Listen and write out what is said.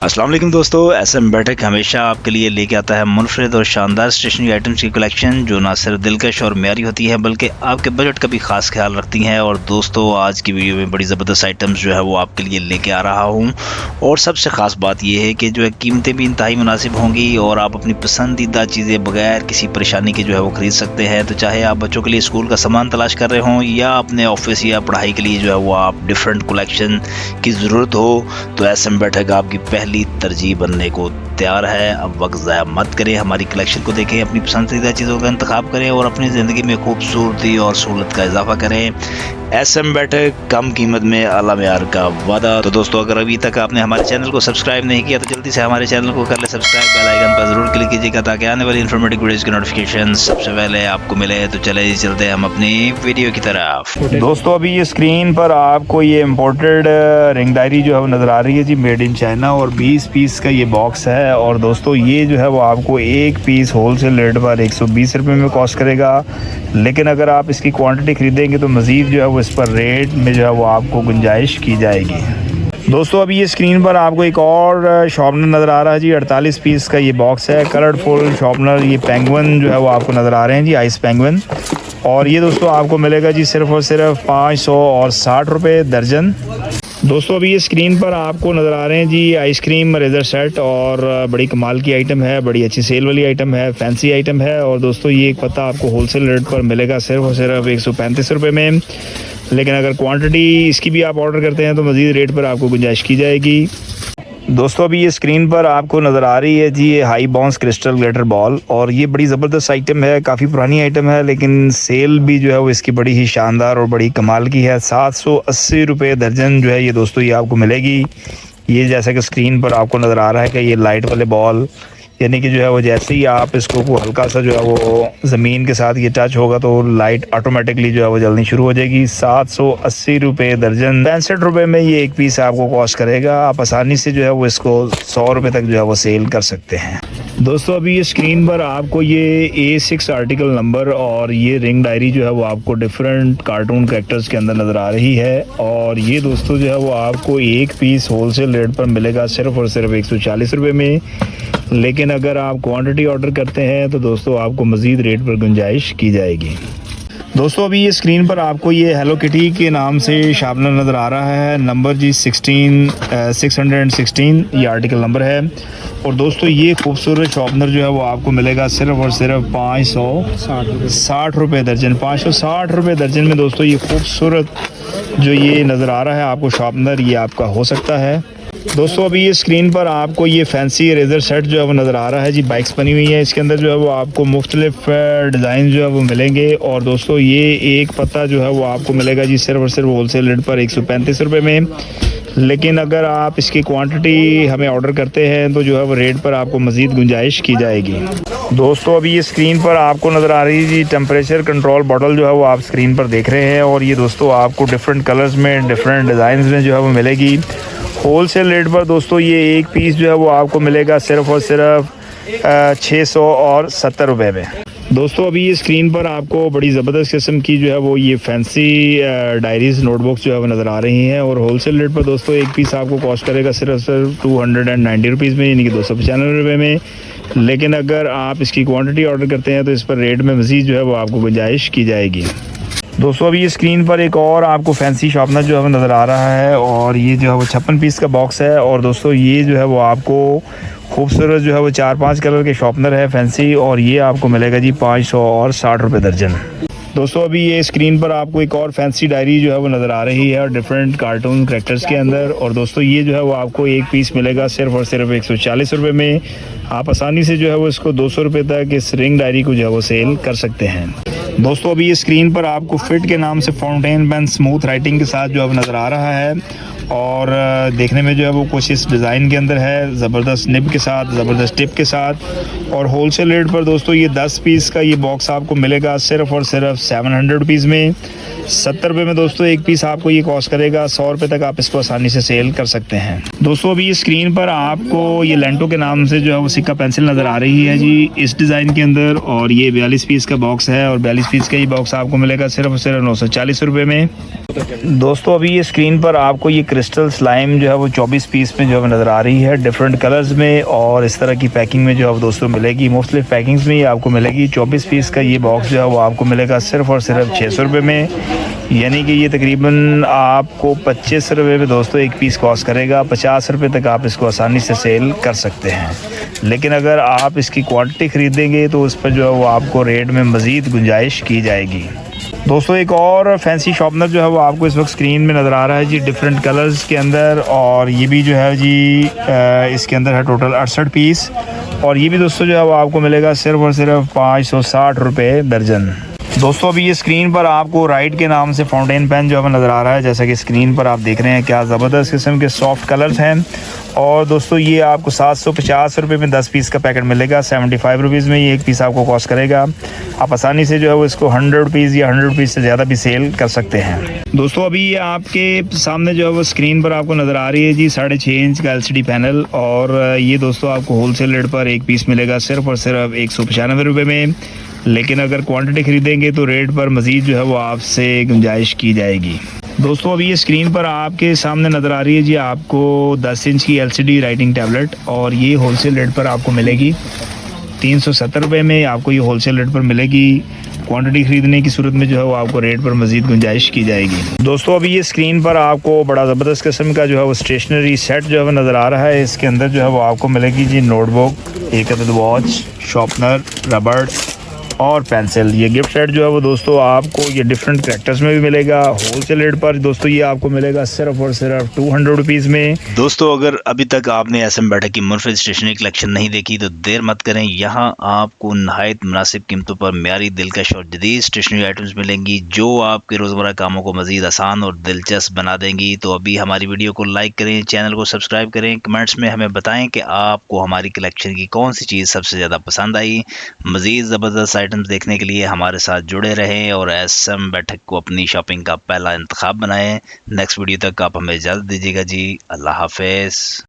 अस्सलाम वालेकुम दोस्तों, एसएम बैठक हमेशा आपके लिए लेके आता है मुनफरिद और शानदार स्टेशनरी आइटम्स की कलेक्शन जो ना सिर्फ दिलकश और म्यारी होती है बल्कि आपके बजट का भी खास ख्याल रखती हैं। और दोस्तों, आज की वीडियो में बड़ी ज़बरदस्त आइटम्स जो है वो आपके लिए लेके आ रहा हूँ। और सबसे ख़ास बात यह है कि जो है कीमतें भी इंतहाई मुनासिब होंगी और आप अपनी पसंदीदा चीज़ें बगैर किसी परेशानी के जो है वो ख़रीद सकते हैं। तो चाहे आप बच्चों के लिए स्कूल का सामान तलाश कर रहे हों या अपने ऑफिस या पढ़ाई के लिए जो है वो आप डिफरेंट कलेक्शन की ज़रूरत हो, तो एसएम बैठक आपकी पहली तरजीह बनने को तैयार है। अब वक्त ज़ाया मत करें, हमारी कलेक्शन को देखें, अपनी पसंदीदा चीज़ों का इंतखाब करें और अपनी ज़िंदगी में खूबसूरती और सहूलत का इजाफा करें। एसएम बैठक, कम कीमत में आला मेयार का वादा। तो दोस्तों, अगर अभी तक आपने हमारे चैनल को सब्सक्राइब नहीं किया तो जल्दी से हमारे चैनल को कर ले सब्सक्राइब, बेल आइकन पर ज़रूर क्लिक कीजिएगा ताकि आने वाली इन्फॉर्मेटिव वीडियोज़ की नोटिफिकेशन सबसे पहले आपको मिले। तो चले चलते हैं हम अपनी वीडियो की तरफ। दोस्तों, अभी ये स्क्रीन पर आपको ये इम्पोर्टेड रिंग डायरी जो है वो नज़र आ रही है जी, मेड इन चाइना, और 20 पीस का ये बॉक्स है। और दोस्तों, ये जो है वो आपको एक पीस होलसेल रेट पर 120 रुपये में कॉस्ट करेगा, लेकिन अगर आप इसकी क्वांटिटी ख़रीदेंगे तो मज़ीद जो है वो इस पर रेट में जो है वो आपको गुंजाइश की जाएगी। दोस्तों, अभी ये स्क्रीन पर आपको एक और शॉर्पनर नज़र आ रहा है जी, 48 पीस का ये बॉक्स है, कलरफुल शॉर्पनर। ये पेंगुइन जो है वो आपको नज़र आ रहे हैं जी, आइस पेंगुइन। और ये दोस्तों आपको मिलेगा जी सिर्फ़ और सिर्फ 560 रुपये दर्जन। दोस्तों, अभी ये स्क्रीन पर आपको नज़र आ रहे हैं जी आइसक्रीम रेज़र सेट, और बड़ी कमाल की आइटम है, बड़ी अच्छी सेल वाली आइटम है, फैंसी आइटम है। और दोस्तों, ये एक पत्ता आपको होलसेल रेट पर मिलेगा सिर्फ़ और सिर्फ 135 रुपये में, लेकिन अगर क्वांटिटी इसकी भी आप ऑर्डर करते हैं तो मज़ीद रेट पर आपको गुंजाइश की जाएगी। दोस्तों, अभी ये स्क्रीन पर आपको नज़र आ रही है जी ये high bounce crystal glitter ball, और ये बड़ी ज़बरदस्त आइटम है, काफ़ी पुरानी आइटम है, लेकिन सेल भी जो है वो इसकी बड़ी ही शानदार और बड़ी कमाल की है। 780 रुपये दर्जन जो है ये दोस्तों ये आपको मिलेगी। ये जैसा कि स्क्रीन पर आपको नज़र आ रहा है कि ये लाइट वाले बॉल, यानी कि जो है वो जैसे ही आप इसको हल्का सा जो है वो ज़मीन के साथ ये टच होगा तो लाइट ऑटोमेटिकली जो है वो जलनी शुरू हो जाएगी। 780 रुपये दर्जन, 65 रुपये में ये एक पीस आपको कॉस्ट करेगा। आप आसानी से जो है वो इसको 100 रुपये तक जो है वो सेल कर सकते हैं। दोस्तों, अभी ये स्क्रीन पर आपको ये A6 आर्टिकल नंबर और ये रिंग डायरी जो है वो आपको डिफरेंट कार्टून कैरेक्टर्स के अंदर नज़र आ रही है। और ये दोस्तों जो है वो आपको एक पीस होलसेल रेट पर मिलेगा सिर्फ़ और सिर्फ 140 रुपये में, लेकिन अगर आप क्वांटिटी ऑर्डर करते हैं तो दोस्तों आपको मज़ीद रेट पर गुंजाइश की जाएगी। दोस्तों, अभी ये स्क्रीन पर आपको ये हेलो किटी के नाम से शार्पनर नज़र आ रहा है, नंबर जी 616 ये आर्टिकल नंबर है। और दोस्तों, ये खूबसूरत शार्पनर जो है वो आपको मिलेगा सिर्फ़ और सिर्फ 560 रुपये दर्जन। 560 रुपये दर्जन में दोस्तों ये खूबसूरत जो ये नज़र आ रहा है आपको शार्पनर, ये आपका हो सकता है। दोस्तों, अभी ये स्क्रीन पर आपको ये फैंसी रेज़र सेट जो है वो नज़र आ रहा है जी, बाइक्स बनी हुई है, इसके अंदर जो है वो आपको मुख्तलिफ डिज़ाइन जो है वो मिलेंगे। और दोस्तों, ये एक पत्ता जो है वो आपको मिलेगा जी सिर्फ़ और सिर्फ होलसेल रेट पर 135 रुपये में, लेकिन अगर आप इसकी क्वांटिटी हमें ऑर्डर करते हैं तो जो है वो रेट पर आपको मज़ीद गुंजाइश की जाएगी। दोस्तों, अभी ये स्क्रीन पर आपको नज़र आ रही है जी टेम्परेचर कंट्रोल बॉटल जो है वो आप स्क्रीन पर देख रहे हैं। और ये दोस्तों आपको डिफरेंट कलर्स में, डिफरेंट डिज़ाइन में जो है वो मिलेगी होलसेल रेट पर। दोस्तों, ये एक पीस जो है वो आपको मिलेगा सिर्फ़ और सिर्फ 670 रुपये में। दोस्तों, अभी ये स्क्रीन पर आपको बड़ी ज़बरदस्त किस्म की जो है वो ये फैंसी डायरीज़ नोटबुक्स जो है वो नज़र आ रही हैं, और होलसेल रेट पर दोस्तों एक पीस आपको कॉस्ट करेगा सिर्फ 290 रुपीज़ में, यानी कि 295 रुपये में, लेकिन अगर आप इसकी क्वांटिटी ऑर्डर करते हैं तो इस पर रेट में मज़ीद जो है वो आपको गुंजाइश की जाएगी। दोस्तों, अभी ये स्क्रीन पर एक और आपको फैंसी शार्पनर जो है वो नज़र आ रहा है, और ये जो है वो 56 पीस का बॉक्स है। और दोस्तों, ये जो है वो आपको खूबसूरत जो है वो 4-5 कलर के शार्पनर है फैंसी, और ये आपको मिलेगा जी 560 रुपये दर्जन। दोस्तों, अभी ये स्क्रीन पर आपको एक और फैंसी डायरी जो है वो नज़र आ रही है डिफरेंट कार्टून कैरेक्टर्स के अंदर। और दोस्तों, ये जो है वो आपको एक पीस मिलेगा सिर्फ़ और सिर्फ 140 रुपये में। आप आसानी से जो है वो इसको 200 रुपये तक इस रिंग डायरी को जो है वो सेल कर सकते हैं। दोस्तों, अभी ये स्क्रीन पर आपको फिट के नाम से फाउंटेन पेन स्मूथ राइटिंग के साथ जो है नज़र आ रहा है, और देखने में जो है वो कुछ इस डिज़ाइन के अंदर है, ज़बरदस्त निब के साथ, ज़बरदस्त टिप के साथ। और होलसेल रेट पर दोस्तों ये 10 पीस का ये बॉक्स आपको मिलेगा सिर्फ़ और सिर्फ 700 रुपीज़ में। 70 रुपये में दोस्तों एक पीस आपको ये कॉस्ट करेगा। 100 रुपये तक आप इसको आसानी से सेल कर सकते हैं। दोस्तों, अभी ये स्क्रीन पर आपको ये लेंटो के नाम से जो है वो सिक्का पेंसिल नज़र आ रही है जी इस डिज़ाइन के अंदर, और ये 42 पीस का बॉक्स है, और 42 पीस का ये बॉक्स आपको मिलेगा सिर्फ और सिर्फ 940 रुपये में। दोस्तों, अभी ये स्क्रीन पर आपको ये क्रिस्टल स्लाइम जो है वो 24 पीस में जो है नज़र आ रही है, डिफरेंट कलर्स में और इस तरह की पैकिंग में जो है दोस्तों मिलेगी। मुख्तलिफ पैकिंग्स में ये आपको मिलेगी। 24 पीस का ये बॉक्स जो है वो आपको मिलेगा सिर्फ़ और सिर्फ 600 रुपये में, यानी कि ये तकरीबन आपको 25 रुपये में दोस्तों एक पीस कॉस्ट करेगा। 50 रुपये तक आप इसको आसानी से सेल कर सकते हैं, लेकिन अगर आप इसकी क्वांटिटी ख़रीदेंगे तो उस पर जो है वो आपको रेट में मज़ीद गुंजाइश की जाएगी। दोस्तों एक और फैंसी शॉर्पनर जो है वो आपको इस वक्त स्क्रीन में नज़र आ रहा है जी, डिफरेंट कलर्स के अंदर, और ये भी जो है जी इसके अंदर है टोटल 68 पीस, और ये भी दोस्तों जो है वो आपको मिलेगा सिर्फ और सिर्फ 560 रुपये दर्जन। दोस्तों अभी ये स्क्रीन पर आपको राइट के नाम से फाउंटेन पेन जो है नज़र आ रहा है, जैसा कि स्क्रीन पर आप देख रहे हैं, क्या ज़बरदस्त किस्म के सॉफ्ट कलर्स हैं। और दोस्तों ये आपको 750 रुपये में 10 पीस का पैकेट मिलेगा। 75 रुपीज़ में ये एक पीस आपको कॉस्ट करेगा। आप आसानी से जो है वो इसको 100 रुपीज़ या 100 रुपीज़ से ज़्यादा भी सेल कर सकते हैं। दोस्तों अभी ये आपके सामने जो है वो स्क्रीन पर आपको नज़र आ रही है जी 6.5 इंच का LCD पैनल, और ये दोस्तों आपको होलसेल रेट पर एक पीस मिलेगा सिर्फ और सिर्फ 195 रुपये में, लेकिन अगर क्वांटिटी ख़रीदेंगे तो रेट पर मज़ीद जो है वो आपसे गुंजाइश की जाएगी। दोस्तों अभी ये स्क्रीन पर आपके सामने नज़र आ रही है जी आपको 10 इंच की LCD राइटिंग टैबलेट, और ये होलसेल रेट पर आपको मिलेगी 370 रुपये में। आपको ये होलसेल रेट पर मिलेगी। क्वांटिटी ख़रीदने की सूरत में जो है वो आपको रेट पर मज़ीद गुंजाइश की जाएगी। दोस्तों अभी ये स्क्रीन पर आपको बड़ा ज़बरदस्त किस्म का जो है वो स्टेशनरी सेट जो है वो नज़र आ रहा है। इसके अंदर जो है वो आपको मिलेगी जी नोटबुक, एक अदद वॉच, शार्पनर, रबड़ और पेंसिल। ये गिफ्ट सेट जो है वो दोस्तों आपको ये डिफरेंट कैरेक्टर्स में भी मिलेगा। होलसेल रेट पर दोस्तों ये आपको मिलेगा सिर्फ और सिर्फ 200 रुपीज़ में। दोस्तों अगर अभी तक आपने SM बैठक की मुनफरिद स्टेशनरी कलेक्शन नहीं देखी तो देर मत करें, यहाँ आपको नहायत मुनासिब कीमतों पर म्यारी, दिलकश और जदीद स्टेशनरी आइटम्स मिलेंगी जो आपके रोज़मर्रा कामों को मज़ीद आसान और दिलचस्प बना देंगी। तो अभी हमारी वीडियो को लाइक करें, चैनल को सब्सक्राइब करें, कमेंट्स में हमें बताएं कि आपको हमारी कलेक्शन की कौन सी चीज़ सबसे ज़्यादा पसंद आई। मज़ीद ज़बरदस्त आइटम्स देखने के लिए हमारे साथ जुड़े रहें और SM बैठक को अपनी शॉपिंग का पहला इंतखाब बनाएं। नेक्स्ट वीडियो तक आप हमें इजाज़त दीजिएगा जी। अल्लाह हाफ़िज़।